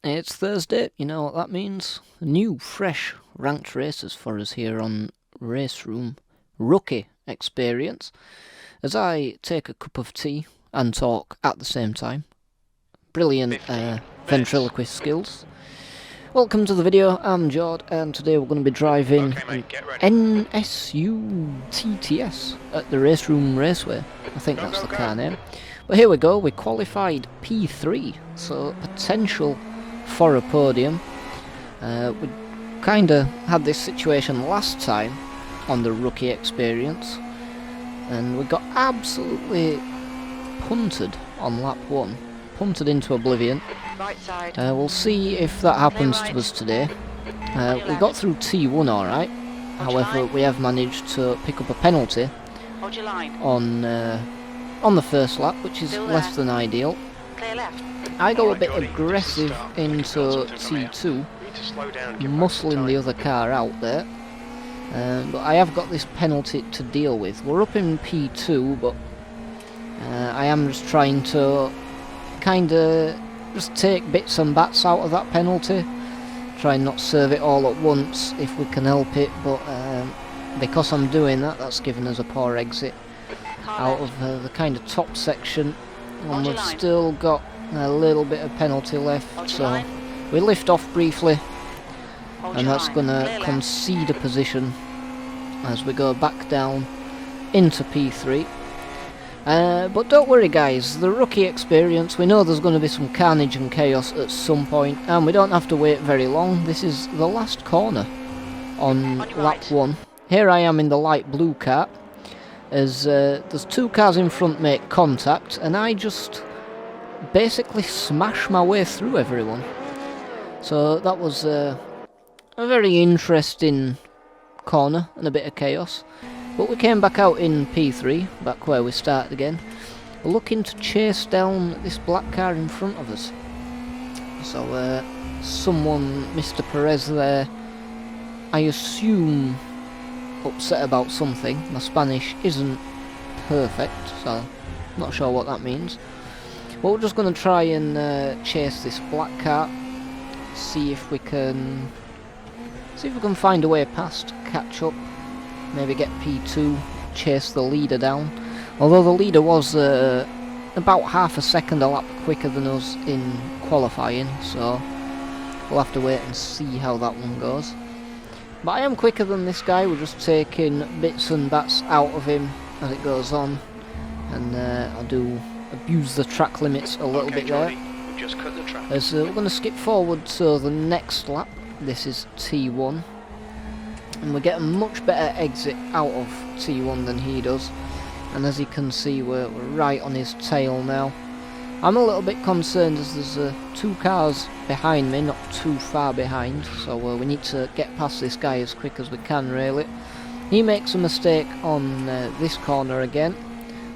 It's Thursday, you know what that means. New, fresh, ranked races for us here on Raceroom Rookie Experience. As I take a cup of tea and talk at the same time. Brilliant ventriloquist skills. Welcome to the video, I'm Jord, and today we're going to be driving an NSU TTS at the Raceroom Raceway. I think that's the car name. But here we go, we qualified P3, so potential for a podium. We kind of had this situation last time on the rookie experience, and we got absolutely punted on lap 1. Punted into oblivion. Right side. We'll see if that happens to us today. We got through T1 alright, however we have managed to pick up a penalty Hold your line. on the first lap, which is less than ideal. Clear left. I go a bit aggressive into T2, muscling the other car out there, but I have got this penalty to deal with. We're up in P2, but I am just trying to kinda just take bits and bats out of that penalty, try and not serve it all at once if we can help it, but because I'm doing that, that's given us a poor exit out of the kind of top section, and we've still got a little bit of penalty left, so we lift off briefly, and that's going to concede a position as we go back down into P3. But don't worry guys, the rookie experience, we know there's going to be some carnage and chaos at some point, and we don't have to wait very long. This is the last corner on lap 1. Here I am in the light blue car, as there's two cars in front make contact, and I just basically smash my way through everyone. So that was a very interesting corner and a bit of chaos. But we came back out in P3, back where we started again, looking to chase down this black car in front of us. So someone, Mr. Perez there, I assume upset about something. My Spanish isn't perfect, so I'm not sure what that means. But we're just going to try and chase this black car, see if we can find a way past, catch up, maybe get P2, chase the leader down. Although the leader was about half a second a lap quicker than us in qualifying, so we'll have to wait and see how that one goes. But I am quicker than this guy, we're just taking bits and bats out of him as it goes on, and I do abuse the track limits a little bit there. Just cut the track. As we're going to skip forward to the next lap. This is T1, and we get a much better exit out of T1 than he does, and as you can see we're right on his tail now. I'm a little bit concerned as there's two cars behind me, not too far behind, so we need to get past this guy as quick as we can really. He makes a mistake on this corner again,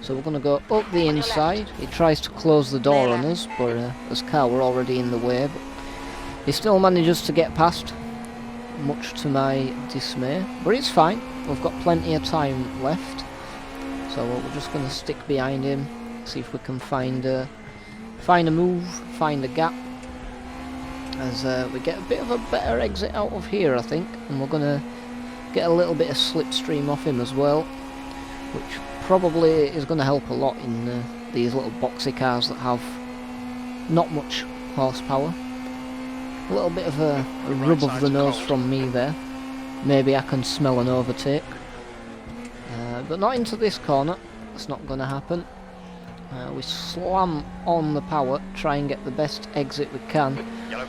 so we're going to go up the inside. He tries to close the door on us, but this car were already in the way, but he still manages to get past, much to my dismay, but it's fine, we've got plenty of time left, so we're just going to stick behind him, see if we can find a move, find a gap, as we get a bit of a better exit out of here I think, and we're going to get a little bit of slipstream off him as well, which probably is going to help a lot in these little boxy cars that have not much horsepower. A little bit of a rub of the nose from me there. Maybe I can smell an overtake. But not into this corner. That's not going to happen. We slam on the power, try and get the best exit we can.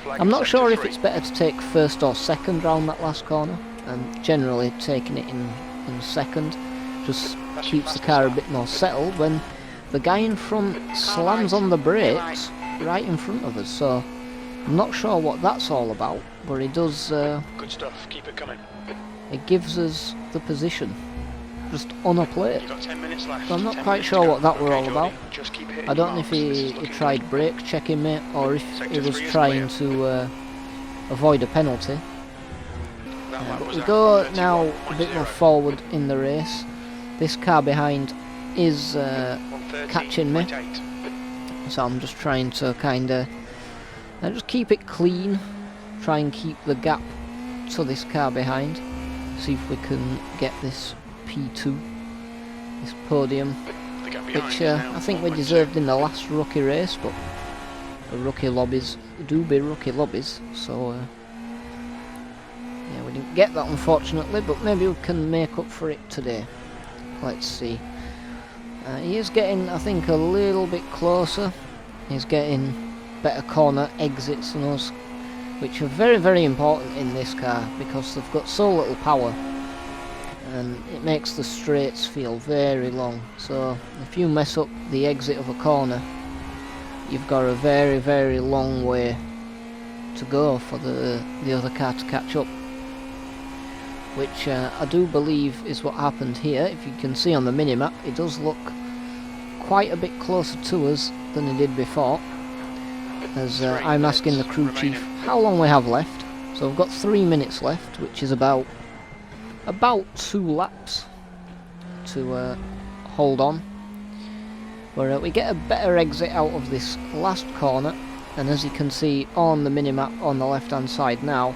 I'm not sure if it's better to take first or second round that last corner. I'm generally taking it in second. Just keeps the car a bit more settled when the guy in front slams on the brakes right in front of us. So I'm not sure what that's all about, but he does. Good stuff. Keep it coming. It gives us the position, just on a plate. You've got 10 minutes left. So I'm not quite sure what that were all about. Just keep hitting I don't know if he tried brake checking me, or if he was trying to avoid a penalty. But we go now a bit more forward in the race. This car behind is catching me, so I'm just trying to kind of And just keep it clean, try and keep the gap to this car behind. See if we can get this P2, this podium, The gap behind which is now I think we 1.2. deserved in the last rookie race, but the rookie lobbies do be rookie lobbies, so yeah, we didn't get that unfortunately, but maybe we can make up for it today. Let's see. He is getting, I think, a little bit closer. He's getting better corner exits than us, which are very, very important in this car because they've got so little power and it makes the straights feel very long. So if you mess up the exit of a corner, you've got a very, very long way to go for the other car to catch up, which I do believe is what happened here. If you can see on the minimap, it does look quite a bit closer to us than it did before, as I'm asking the crew chief how long we have left. So we've got 3 minutes left, which is about 2 laps to hold on, where we get a better exit out of this last corner, and as you can see on the minimap on the left hand side now,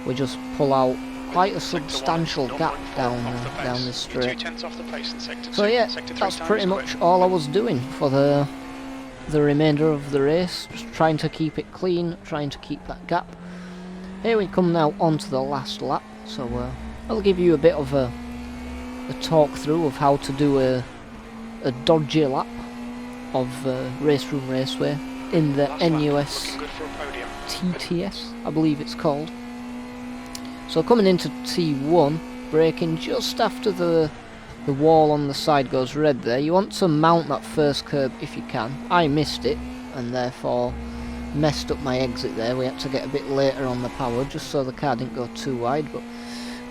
we just pull out quite a substantial gap down this straight. So yeah, that's pretty much all I was doing for the remainder of the race, just trying to keep it clean, trying to keep that gap. Here we come now onto the last lap, so I'll give you a bit of a talk through of how to do a dodgy lap of Raceroom Raceway in the NUS TTS, I believe it's called. So coming into T1, braking just after the wall on the side goes red there. You want to mount that first curb if you can. I missed it and therefore messed up my exit there. We had to get a bit later on the power just so the car didn't go too wide. But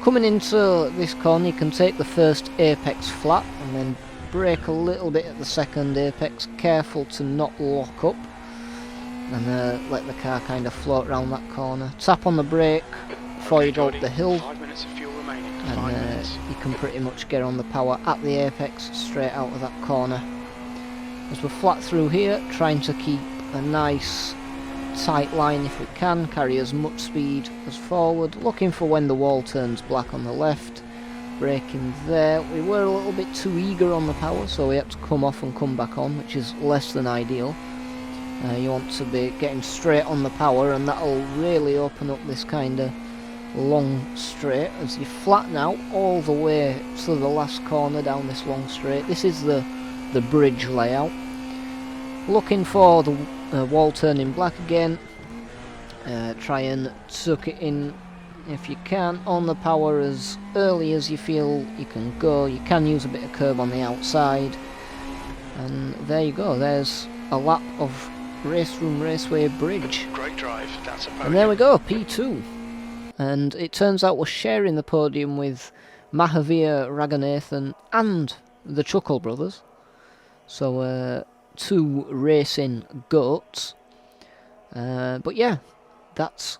coming into this corner, you can take the first apex flat and then brake a little bit at the second apex, careful to not lock up, and let the car kind of float around that corner. Tap on the brake before you go up the hill, 5 minutes of fuel remaining. and you can pretty much get on the power at the apex straight out of that corner. As we're flat through here, trying to keep a nice tight line if we can, carry as much speed as forward, looking for when the wall turns black on the left, braking there. We were a little bit too eager on the power, so we had to come off and come back on, which is less than ideal. You want to be getting straight on the power, and that'll really open up this kind of long straight as you flatten out all the way to the last corner down this long straight. This is the bridge layout. Looking for the wall turning black again. Try and tuck it in if you can on the power as early as you feel you can go. You can use a bit of curb on the outside, and there you go. There's a lap of Raceroom Raceway Bridge. Great drive. That's a podium. And there we go, P2. And it turns out we're sharing the podium with Mahavir Raghunathan and the Chuckle Brothers. So, 2 racing goats. But yeah, that's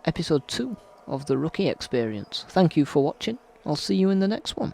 episode 2 of the Rookie Experience. Thank you for watching. I'll see you in the next one.